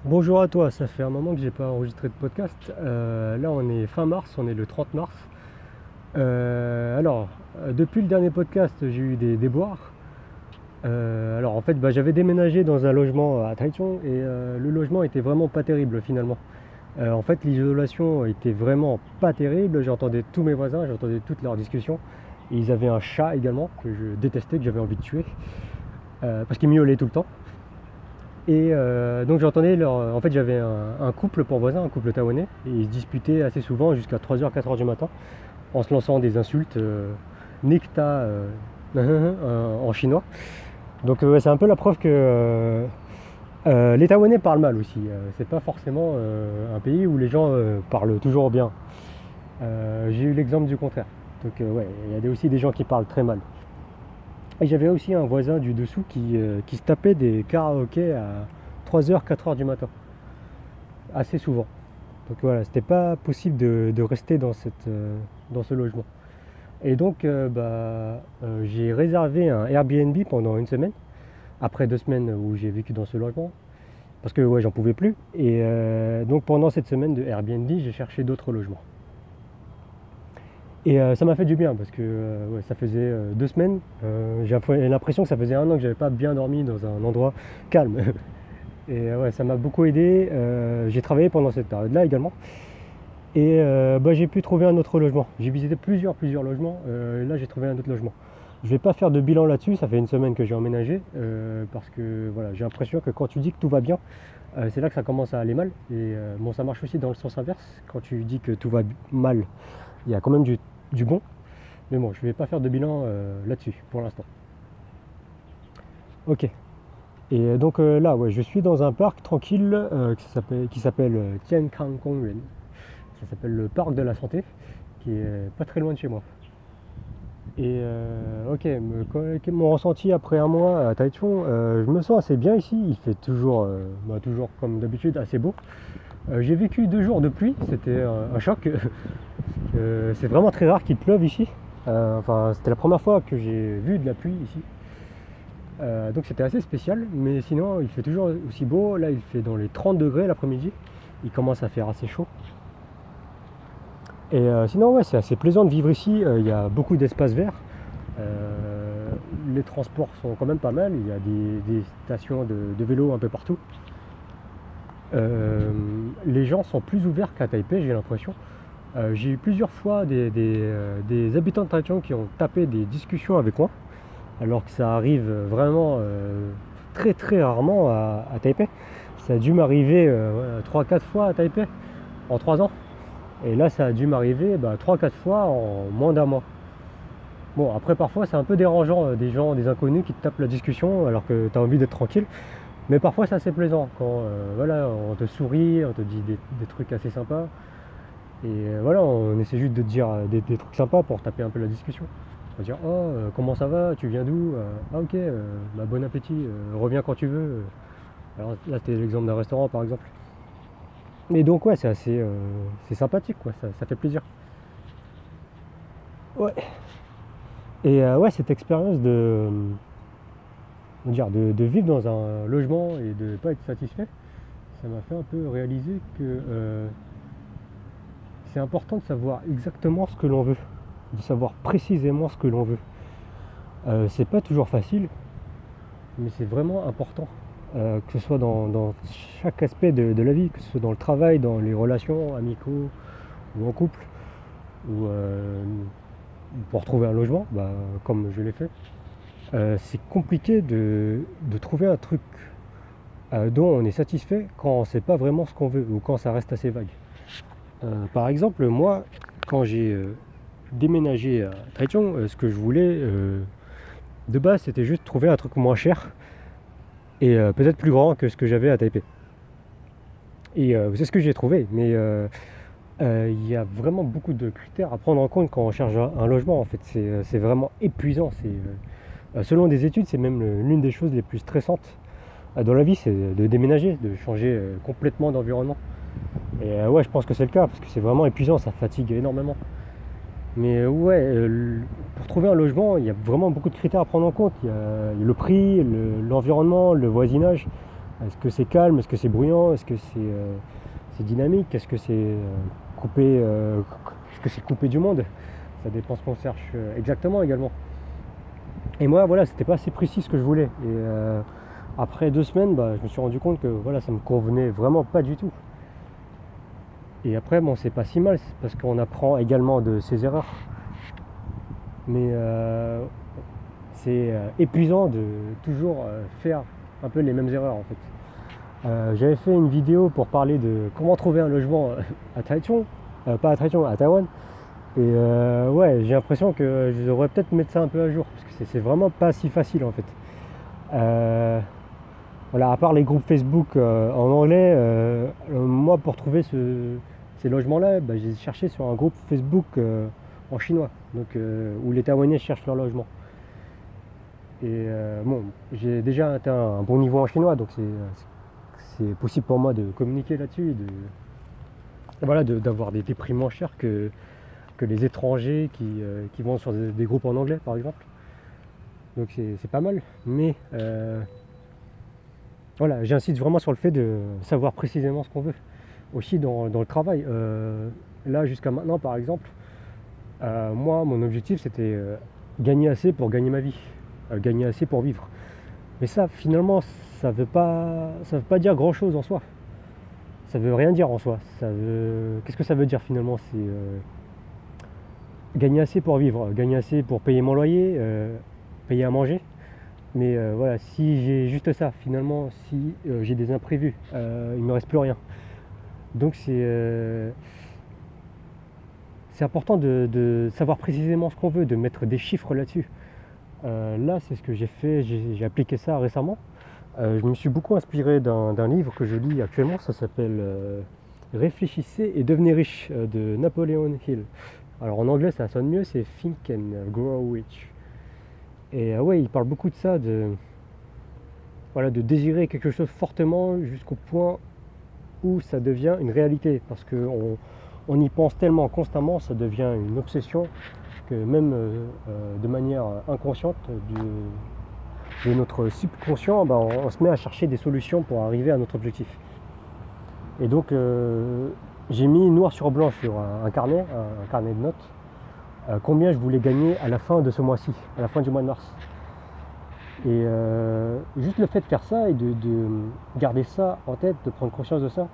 Bonjour à toi, ça fait un moment que j'ai pas enregistré de podcast. Là on est fin mars, on est le 30 mars. Depuis le dernier podcast j'ai eu des déboires. En fait j'avais déménagé dans un logement à Taichung et le logement était vraiment pas terrible finalement. En fait l'isolation était vraiment pas terrible, j'entendais tous mes voisins, j'entendais toutes leurs discussions. Et ils avaient un chat également que je détestais, que j'avais envie de tuer, parce qu'il miaulait tout le temps. Donc j'entendais en fait j'avais un couple pour voisin, un couple taïwanais, et ils se disputaient assez souvent jusqu'à 3h, 4h du matin, en se lançant des insultes, Nikta en chinois. Donc c'est un peu la preuve que les Taïwanais parlent mal aussi. C'est pas forcément un pays où les gens parlent toujours bien. J'ai eu l'exemple du contraire. Donc ouais, il y a aussi des gens qui parlent très mal. Et j'avais aussi un voisin du dessous qui se tapait des karaokés à 3h, 4h du matin, assez souvent. Donc voilà, c'était pas possible de rester dans ce logement. Et donc j'ai réservé un Airbnb pendant une semaine, après 2 semaines où j'ai vécu dans ce logement, parce que ouais, j'en pouvais plus. Et donc pendant cette semaine de Airbnb, j'ai cherché d'autres logements. Et ça m'a fait du bien parce que ouais, ça faisait 2 semaines. J'ai l'impression que ça faisait un an que j'avais pas bien dormi dans un endroit calme. Et ouais, ça m'a beaucoup aidé. J'ai travaillé pendant cette période-là également. Et j'ai pu trouver un autre logement. J'ai visité plusieurs logements. Et là, j'ai trouvé un autre logement. Je vais pas faire de bilan là-dessus. Ça fait une semaine que j'ai emménagé. Parce que voilà, j'ai l'impression que quand tu dis que tout va bien, c'est là que ça commence à aller mal. Et bon, ça marche aussi dans le sens inverse. Quand tu dis que tout va mal, il y a quand même du bon. Mais bon, je vais pas faire de bilan là-dessus pour l'instant. Ok. Et donc là, ouais, je suis dans un parc tranquille qui s'appelle Tiankang Kongyuan. Ça s'appelle le parc de la santé, qui est pas très loin de chez moi. Et ok, mon ressenti après un mois à Taichung, je me sens assez bien ici. Il fait toujours comme d'habitude assez beau. J'ai vécu 2 jours de pluie, c'était un choc. C'est vraiment très rare qu'il pleuve ici. C'était la première fois que j'ai vu de la pluie ici. Donc c'était assez spécial, mais sinon il fait toujours aussi beau. Là il fait dans les 30 degrés l'après-midi. Il commence à faire assez chaud. Et sinon ouais, c'est assez plaisant de vivre ici. Il y a beaucoup d'espaces verts. Les transports sont quand même pas mal. Il y a des stations de vélo un peu partout. Les gens sont plus ouverts qu'à Taipei, j'ai l'impression. J'ai eu plusieurs fois des habitants de Taichung qui ont tapé des discussions avec moi, alors que ça arrive vraiment très très rarement à Taipei. Ça a dû m'arriver 3-4 fois à Taipei en 3 ans. Et là, ça a dû m'arriver 3-4 fois en moins d'un mois. Bon, après, parfois, c'est un peu dérangeant, des gens, des inconnus qui te tapent la discussion alors que tu as envie d'être tranquille. Mais parfois, c'est assez plaisant quand voilà, on te sourit, on te dit des trucs assez sympas. Et voilà, on essaie juste de te dire des trucs sympas pour taper un peu la discussion. On va dire oh comment ça va, tu viens d'où, ah ok, bon appétit, reviens quand tu veux. Alors là c'était l'exemple d'un restaurant par exemple. Et donc ouais, c'est sympathique quoi, ça fait plaisir. Ouais. Et ouais, cette expérience de vivre dans un logement et de ne pas être satisfait, ça m'a fait un peu réaliser que c'est important de savoir exactement ce que l'on veut, de savoir précisément ce que l'on veut. C'est pas toujours facile, mais c'est vraiment important, que ce soit dans chaque aspect de la vie, que ce soit dans le travail, dans les relations amicaux ou en couple, ou pour trouver un logement, comme je l'ai fait. C'est compliqué de trouver un truc dont on est satisfait quand on ne sait pas vraiment ce qu'on veut ou quand ça reste assez vague. Par exemple, moi, quand j'ai déménagé à Taichung, ce que je voulais de base, c'était juste trouver un truc moins cher et peut-être plus grand que ce que j'avais à Taipei. Et c'est ce que j'ai trouvé, mais il y a vraiment beaucoup de critères à prendre en compte quand on cherche un logement. En fait, c'est vraiment épuisant. Selon des études, c'est même l'une des choses les plus stressantes dans la vie, c'est de déménager, de changer complètement d'environnement. Et ouais, je pense que c'est le cas parce que c'est vraiment épuisant, ça fatigue énormément. Mais ouais, pour trouver un logement, il y a vraiment beaucoup de critères à prendre en compte. Il y a le prix, l'environnement, le voisinage. Est-ce que c'est calme? Est-ce que c'est bruyant? Est-ce que c'est dynamique? Est-ce que c'est coupé, est-ce que c'est coupé du monde? Ça dépend ce qu'on cherche exactement également. Et moi, voilà, c'était pas assez précis ce que je voulais. Et après 2 semaines, je me suis rendu compte que voilà, ça me convenait vraiment pas du tout. Et après, bon, c'est pas si mal, parce qu'on apprend également de ses erreurs. Mais c'est épuisant de toujours faire un peu les mêmes erreurs en fait. J'avais fait une vidéo pour parler de comment trouver un logement à Taichung, pas à Taichung, à Taïwan. Et ouais, j'ai l'impression que je devrais peut-être mettre ça un peu à jour, parce que c'est vraiment pas si facile en fait. Voilà, à part les groupes Facebook en anglais, moi pour trouver ces logements-là, j'ai cherché sur un groupe Facebook en chinois, donc où les Taïwanais cherchent leur logement. Et bon, j'ai déjà atteint un bon niveau en chinois, donc c'est possible pour moi de communiquer là-dessus, voilà, d'avoir des prix moins chers que les étrangers qui vont sur des groupes en anglais par exemple. Donc c'est pas mal, mais voilà, j'insiste vraiment sur le fait de savoir précisément ce qu'on veut. Aussi dans le travail, là jusqu'à maintenant par exemple, moi mon objectif c'était gagner assez pour gagner ma vie, gagner assez pour vivre. Mais ça finalement ça veut pas dire grand chose en soi. Ça veut rien dire en soi. Qu'est-ce que ça veut dire finalement? C'est gagner assez pour vivre, gagner assez pour payer mon loyer, payer à manger. Mais voilà, si j'ai juste ça, finalement, si j'ai des imprévus, il ne me reste plus rien. Donc c'est important de savoir précisément ce qu'on veut, de mettre des chiffres là-dessus. Là, c'est ce que j'ai fait, j'ai appliqué ça récemment. Je me suis beaucoup inspiré d'un livre que je lis actuellement, ça s'appelle Réfléchissez et devenez riche de Napoleon Hill. Alors en anglais ça sonne mieux, c'est Think and Grow Rich. Et ouais, il parle beaucoup de ça, voilà, de désirer quelque chose fortement jusqu'au point où ça devient une réalité. Parce qu'on y pense tellement constamment, ça devient une obsession, que même de manière inconsciente de notre subconscient, on se met à chercher des solutions pour arriver à notre objectif. Et donc j'ai mis noir sur blanc sur un carnet de notes, combien je voulais gagner à la fin de ce mois-ci, à la fin du mois de mars. Et juste le fait de faire ça et de garder ça en tête, de prendre conscience de ça,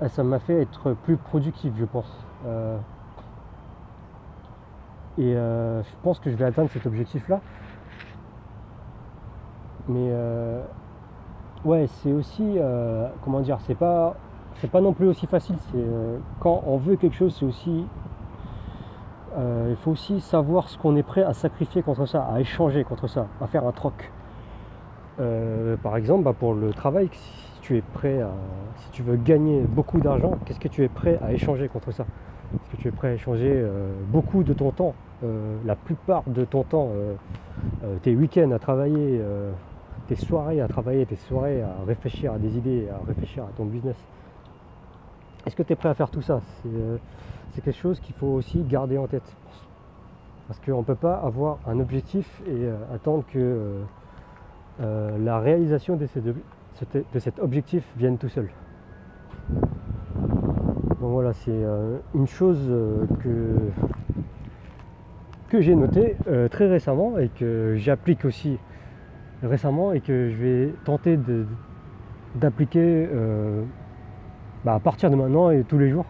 ça m'a fait être plus productif, je pense. Et je pense que je vais atteindre cet objectif-là. Mais ouais, c'est aussi, comment dire, c'est pas non plus aussi facile. Quand on veut quelque chose, c'est aussi, il faut aussi savoir ce qu'on est prêt à sacrifier contre ça, à échanger contre ça, à faire un troc. Par exemple, pour le travail, si tu veux gagner beaucoup d'argent, qu'est-ce que tu es prêt à échanger contre ça? Est-ce que tu es prêt à échanger beaucoup de ton temps, la plupart de ton temps, tes week-ends à travailler, tes soirées à travailler, tes soirées à réfléchir à des idées, à réfléchir à ton business? Est-ce que tu es prêt à faire tout ça? C'est quelque chose qu'il faut aussi garder en tête. Parce qu'on ne peut pas avoir un objectif et attendre que la réalisation de cet objectif vienne tout seul. Donc voilà, c'est une chose que j'ai notée très récemment et que j'applique aussi récemment et que je vais tenter d'appliquer à partir de maintenant et tous les jours.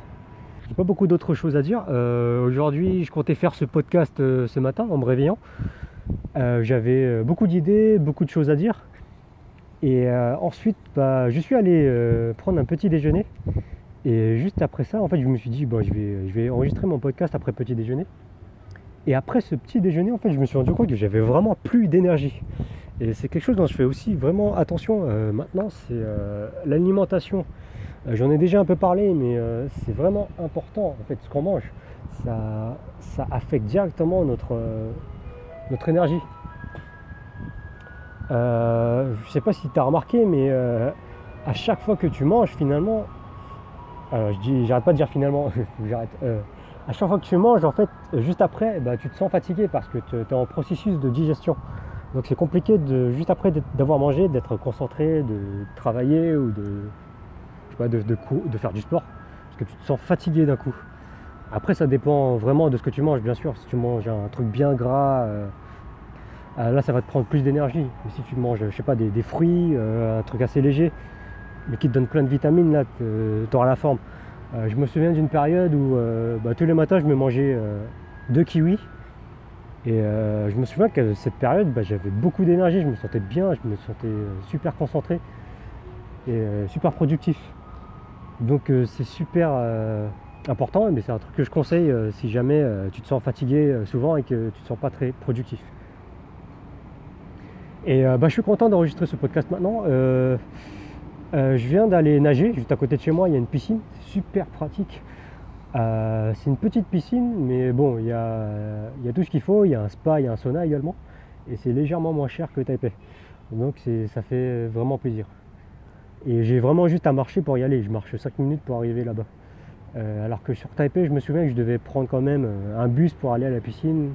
J'ai pas beaucoup d'autres choses à dire. Aujourd'hui, je comptais faire ce podcast ce matin en me réveillant. J'avais beaucoup d'idées, beaucoup de choses à dire. Et ensuite, je suis allé prendre un petit déjeuner. Et juste après ça, en fait, je me suis dit, je vais enregistrer mon podcast après petit déjeuner. Et après ce petit déjeuner, en fait, je me suis rendu compte que j'avais vraiment plus d'énergie. Et c'est quelque chose dont je fais aussi vraiment attention maintenant, c'est l'alimentation. J'en ai déjà un peu parlé, mais c'est vraiment important, en fait, ce qu'on mange. Ça affecte directement notre énergie. Je sais pas si tu as remarqué, mais à chaque fois que tu manges, finalement, j'arrête pas de dire finalement, j'arrête. À chaque fois que tu manges, en fait, juste après, tu te sens fatigué parce que tu es en processus de digestion. Donc c'est compliqué juste après d'avoir mangé, d'être concentré, de travailler ou je sais pas, de faire du sport, parce que tu te sens fatigué d'un coup. Après ça dépend vraiment de ce que tu manges, bien sûr. Si tu manges un truc bien gras, là ça va te prendre plus d'énergie. Mais si tu manges, je sais pas, des fruits, un truc assez léger, mais qui te donne plein de vitamines, là tu auras la forme. Je me souviens d'une période où tous les matins je me mangeais 2 kiwis. Et je me souviens que cette période, j'avais beaucoup d'énergie, je me sentais bien, je me sentais super concentré et super productif. Donc c'est super important, mais c'est un truc que je conseille si jamais tu te sens fatigué souvent et que tu te sens pas très productif. Et je suis content d'enregistrer ce podcast maintenant. Je viens d'aller nager, juste à côté de chez moi, il y a une piscine, c'est super pratique. C'est une petite piscine, mais bon, il y a tout ce qu'il faut, il y a un spa, il y a un sauna également, et c'est légèrement moins cher que Taipei. Donc ça fait vraiment plaisir. Et j'ai vraiment juste à marcher pour y aller, je marche 5 minutes pour arriver là-bas. Alors que sur Taipei, je me souviens que je devais prendre quand même un bus pour aller à la piscine,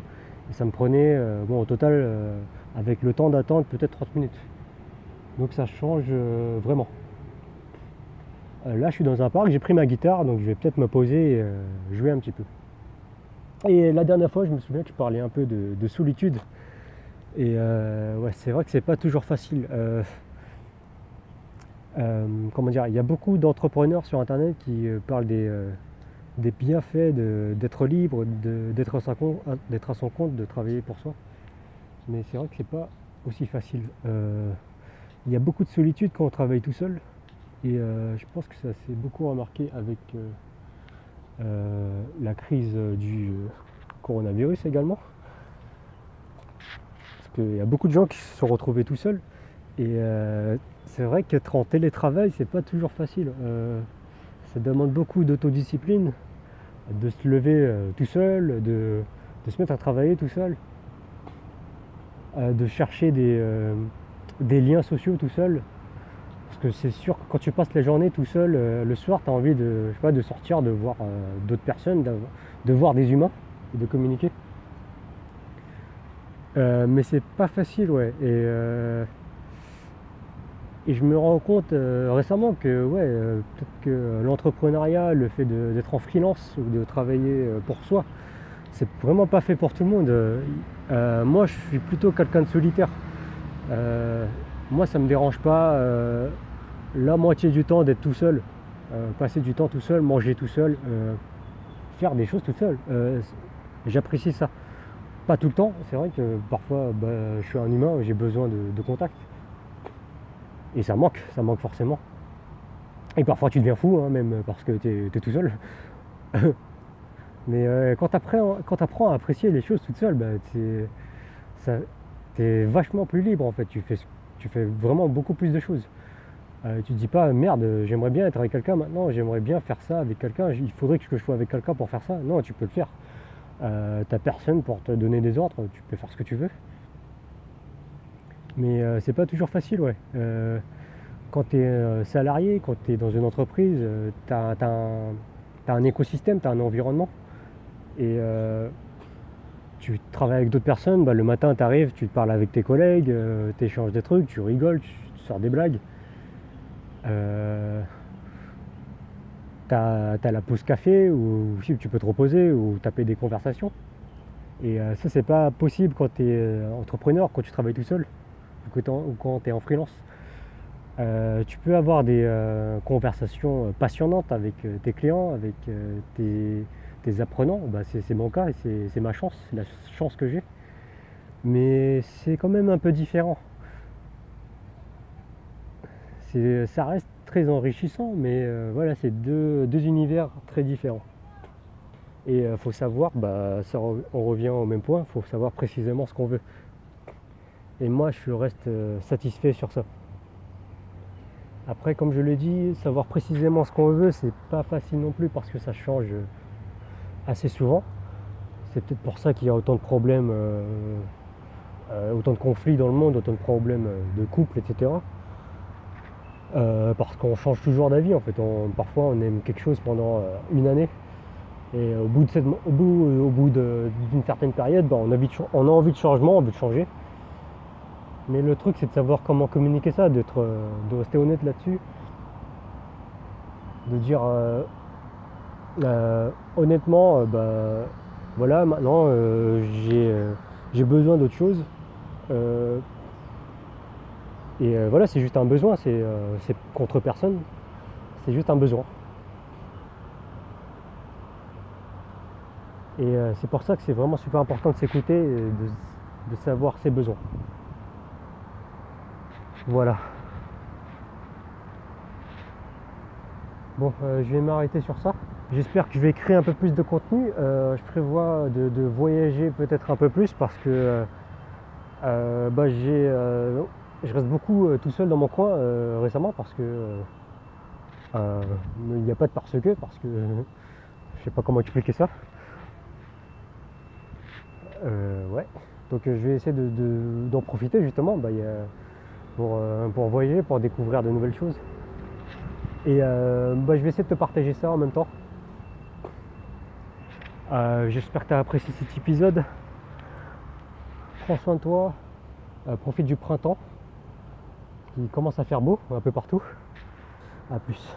et ça me prenait, au total, avec le temps d'attente, peut-être 30 minutes. Donc ça change vraiment. Là je suis dans un parc, j'ai pris ma guitare, donc je vais peut-être me poser et jouer un petit peu. Et la dernière fois je me souviens que je parlais un peu de solitude. Et ouais, c'est vrai que c'est pas toujours facile. Comment dire, il y a beaucoup d'entrepreneurs sur internet qui parlent des bienfaits d'être libre, d'être à son compte, de travailler pour soi. Mais c'est vrai que c'est pas aussi facile. Il y a beaucoup de solitude quand on travaille tout seul. Et je pense que ça s'est beaucoup remarqué avec la crise du coronavirus également. Parce qu'il y a beaucoup de gens qui se sont retrouvés tout seuls. Et c'est vrai qu'être en télétravail, c'est pas toujours facile. Ça demande beaucoup d'autodiscipline, de se lever tout seul, de se mettre à travailler tout seul, de chercher des liens sociaux tout seul. Parce que c'est sûr que quand tu passes la journée tout seul, le soir, tu as envie de sortir, de voir d'autres personnes, de voir des humains et de communiquer. Mais c'est pas facile, ouais. Et je me rends compte récemment que peut-être que l'entrepreneuriat, le fait d'être en freelance ou de travailler pour soi, c'est vraiment pas fait pour tout le monde. Moi, je suis plutôt quelqu'un de solitaire. Moi, ça me dérange pas la moitié du temps d'être tout seul, passer du temps tout seul, manger tout seul, faire des choses tout seul. J'apprécie ça. Pas tout le temps, c'est vrai que parfois je suis un humain, j'ai besoin de contact. Et ça manque forcément. Et parfois tu deviens fou, hein, même parce que t'es tout seul. Mais quand t'apprends à apprécier les choses toute seule, t'es vachement plus libre en fait. Tu fais vraiment beaucoup plus de choses. Tu te dis pas merde, j'aimerais bien être avec quelqu'un maintenant, j'aimerais bien faire ça avec quelqu'un, il faudrait que je sois avec quelqu'un pour faire ça. Non, tu peux le faire. T'as personne pour te donner des ordres, tu peux faire ce que tu veux. Mais c'est pas toujours facile, ouais. Quand tu es salarié, quand tu es dans une entreprise, tu as un écosystème, tu as un environnement. Et tu travailles avec d'autres personnes, le matin tu arrives, tu parles avec tes collègues, tu échanges des trucs, tu rigoles, tu sors des blagues. T'as la pause café où tu peux te reposer ou taper des conversations. Et ça c'est pas possible quand tu es entrepreneur, quand tu travailles tout seul ou quand tu es en freelance. Tu peux avoir des conversations passionnantes avec tes clients, avec tes apprenants. C'est mon cas et c'est ma chance, c'est la chance que j'ai. Mais c'est quand même un peu différent. Ça reste très enrichissant, mais voilà, c'est deux univers très différents. Et il faut savoir, on revient au même point, il faut savoir précisément ce qu'on veut. Et moi, je reste satisfait sur ça. Après, comme je l'ai dit, savoir précisément ce qu'on veut, c'est pas facile non plus parce que ça change assez souvent. C'est peut-être pour ça qu'il y a autant de problèmes, autant de conflits dans le monde, autant de problèmes de couple, etc. Parce qu'on change toujours d'avis en fait. Parfois on aime quelque chose pendant une année et au bout d'une certaine période, on a envie de changement, on veut de changer. Mais le truc, c'est de savoir comment communiquer ça, de rester honnête là-dessus, de dire honnêtement, voilà, maintenant j'ai besoin d'autre chose. Voilà, c'est juste un besoin, c'est contre personne, c'est juste un besoin. Et c'est pour ça que c'est vraiment super important de s'écouter et de savoir ses besoins. Voilà. Bon, je vais m'arrêter sur ça. J'espère que je vais créer un peu plus de contenu. Je prévois de voyager peut-être un peu plus parce que je reste beaucoup tout seul dans mon coin récemment parce que il n'y a pas de parce que je sais pas comment expliquer ça. Ouais. Donc je vais essayer d'en profiter justement pour voyager, pour découvrir de nouvelles choses. Et je vais essayer de te partager ça en même temps. J'espère que tu as apprécié cet épisode. Prends soin de toi. Profite du printemps qui commence à faire beau un peu partout. A plus.